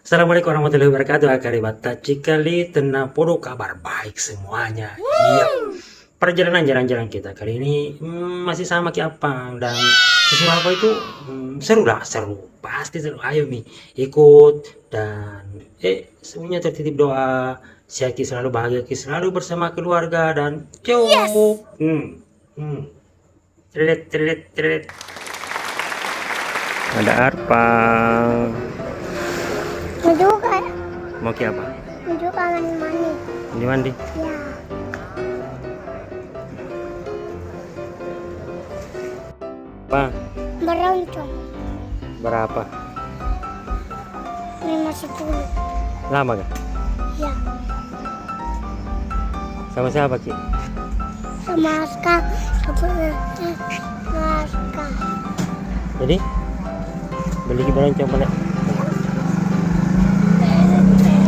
Assalamualaikum warahmatullahi wabarakatuh. Karibata cikali tenang podo kabar baik semuanya. Iya. Perjalanan jalan-jalan kita kali ini masih sama kayak Apang dan sesuatu apa itu seru lah, seru. Pasti seru. Ayo Mi, ikut dan semuanya tertitip doa. Syaki selalu bahagia, Ki selalu bersama keluarga dan cukup. Trelet trelet trelet. Ada Arpang. Menuju ke Mau ke apa? menuju kamar mandi. Ini mandi. Ya, Bang, beroncong. berapa? 510. Lama gak? Ya, Sama siapa Ki? sama Aska. Sama Aska. Jadi beli beroncong balik.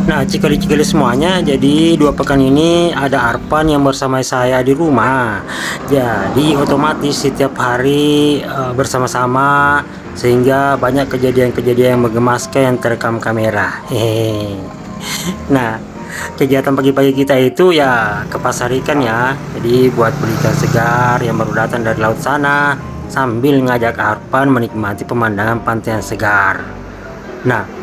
Nah, cikali-cikali semuanya, jadi 2 pekan ini ada Arpan yang bersama saya di rumah. Jadi otomatis setiap hari bersama-sama sehingga banyak kejadian-kejadian yang menggemaskan yang terekam kamera. Hehehe. Nah, kegiatan pagi-pagi kita itu ya ke pasar ikan ya. Jadi buat beli ikan segar yang baru datang dari laut sana sambil ngajak Arpan menikmati pemandangan pantai yang segar. Nah,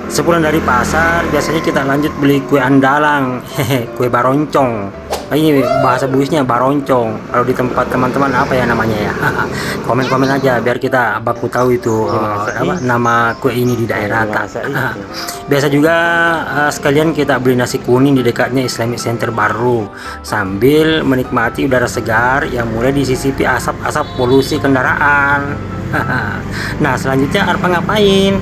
sepulang dari pasar biasanya kita lanjut beli kue andalang, kue baroncong. Ini bahasa buisnya baroncong. Kalau di tempat teman-teman apa ya namanya ya? Komen-komen aja biar kita baku tahu itu apa nama kue ini di daerah atas. Biasa juga sekalian kita beli nasi kuning di dekatnya Islamic Center baru sambil menikmati udara segar yang mulai disisipi asap-asap polusi kendaraan. Nah, selanjutnya Arpa ngapain?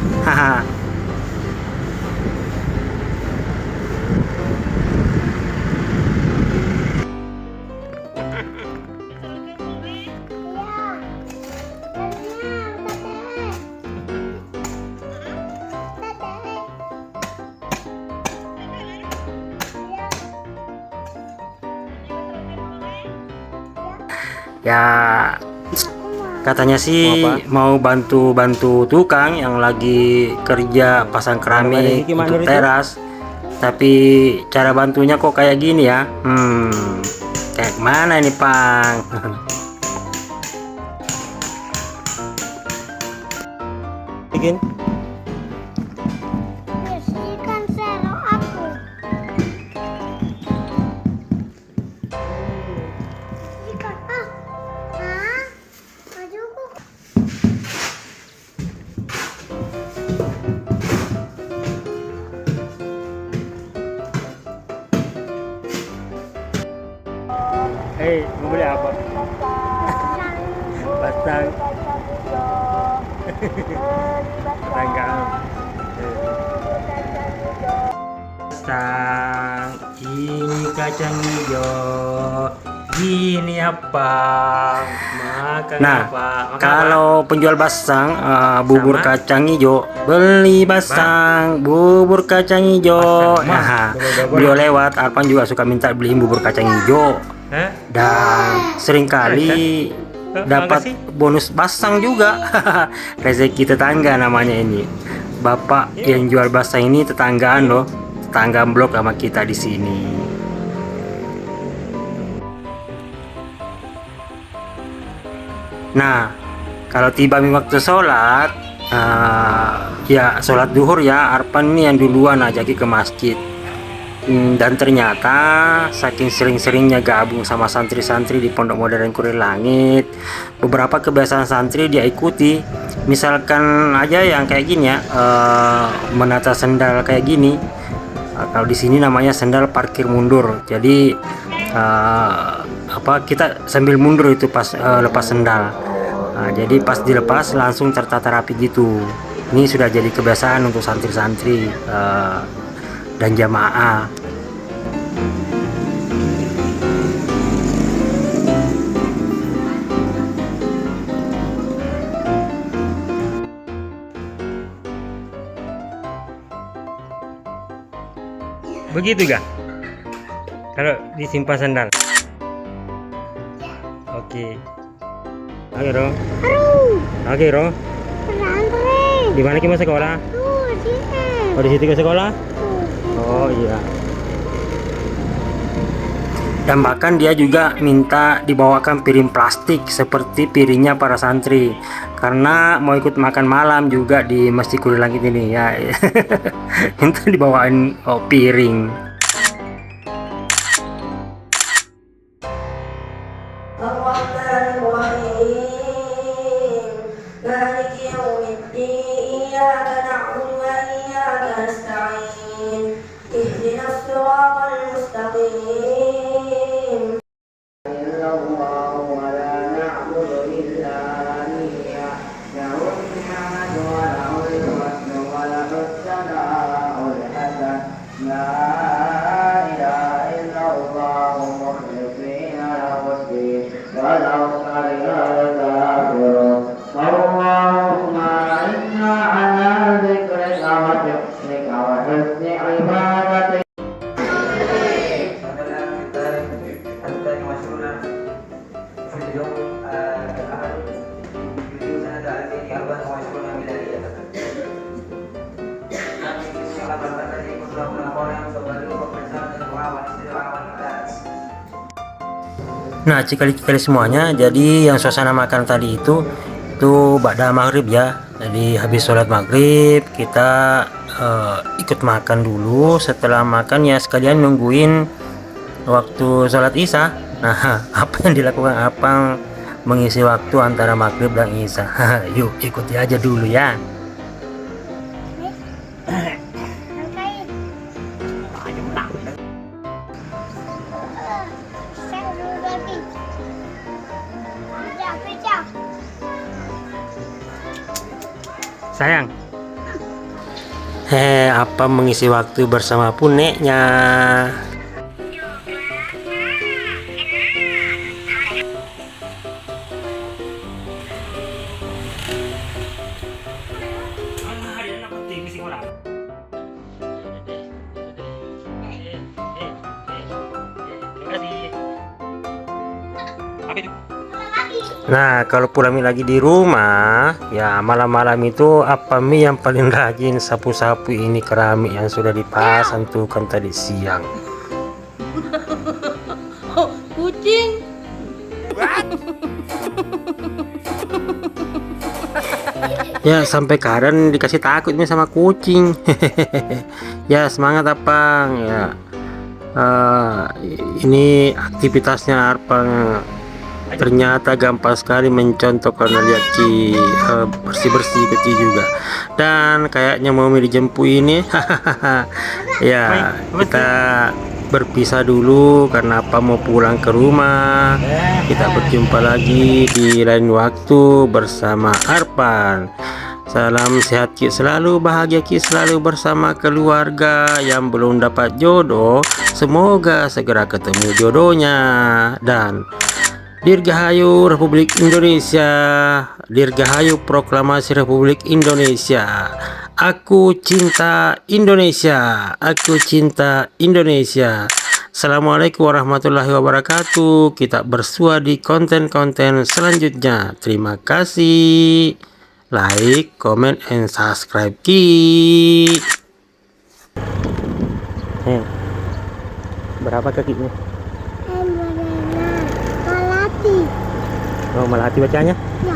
Ya, katanya sih mau bantu-bantu tukang yang lagi kerja pasang keramik untuk teras. Tapi cara bantunya kok kayak gini ya? Kayak mana ini, Pang? Bikin? Bersihkan sero aku. Bersihkan. Majuku. Mau beli apa? Batang. Batang. Batang. Ini kacang hijau. Gini apa? Makan apa? Kalau penjual basang bubur kacang hijau, beli basang bubur kacang hijau. Nah, beliau lewat, Arpan juga suka minta beliin bubur kacang hijau. Dan seringkali dapat bonus basang juga. Rezeki tetangga namanya ini. Bapak yang jual basang ini tetanggaan loh, tetangga blok sama kita di sini. Nah, kalau tiba waktu sholat, ya sholat duhur ya, Arpan ini yang duluan ajaki ke masjid. Dan ternyata saking sering-seringnya gabung sama santri-santri di Pondok Modern Kurir Langit, beberapa kebiasaan santri dia ikuti. Misalkan aja yang kayak gini ya, menata sendal kayak gini. Kalau di sini namanya sendal parkir mundur. Jadi kita sambil mundur itu pas lepas sendal. Jadi pas dilepas langsung tertata rapi gitu. Ini sudah jadi kebiasaan untuk santri-santri dan jamaah. Begitu gak? Kalau disimpan sandal. Oke. Oke, Ro. Oke, Ro. Di mana kita sekolah? Tuh, sini. Oh, di situ ke sekolah? Oh iya. Dan bahkan dia juga minta dibawakan piring plastik seperti piringnya para santri, karena mau ikut makan malam juga di Masjid Kulit Langit ini ya. Minta dibawain piring. الرحمن الرحيم مالك يوم الدين إياك نعبد وإياك نستعين اهدنا الصراط المستقيم إلا الله ولا نعبد إلا إياه له الحمد وله الحسن وله الثناء الحسن لا إله إلا الله مخلصين له الدين ولو كره الكافرون اللهم إنا على ذكرك وشكرك وحسن عبادتك أنت مشغولا في اليوم الأحد يريد سنة 2024 ميلادية. Nah, cikali-cikali semuanya, jadi yang suasana makan tadi itu ba'da maghrib ya. Jadi habis sholat maghrib kita ikut makan dulu. Setelah makan ya sekalian nungguin waktu sholat isya. Nah, apa yang dilakukan Apang mengisi waktu antara maghrib dan isya? Yuk ikuti aja dulu ya. Sayang, apa mengisi waktu bersama puneknya? Nah, kalau pulang lagi di rumah, ya malam-malam itu apa mie yang paling rajin sapu-sapu ini keramik yang sudah dipasang tuh kan tadi siang. Kucing. Ya sampai kadang dikasih takut nih sama kucing. Ya semangat Apang ya. Ini aktivitasnya Apang ternyata gampang sekali mencontoh karena lihat Ki bersih-bersih kecil juga, dan kayaknya mau dijemput ini. Ya kita berpisah dulu karena apa mau pulang ke rumah. Kita berjumpa lagi di lain waktu bersama Arpan. Salam sehat Ki selalu, bahagia Ki selalu bersama keluarga. Yang belum dapat jodoh semoga segera ketemu jodohnya. Dan Dirgahayu Republik Indonesia, Dirgahayu Proklamasi Republik Indonesia. Aku cinta Indonesia, aku cinta Indonesia. Assalamualaikum warahmatullahi wabarakatuh. Kita bersua di konten-konten selanjutnya. Terima kasih. Like, comment, and subscribe Ki. Berapa kakinya? Melati. Oh, melati bacanya? Ya.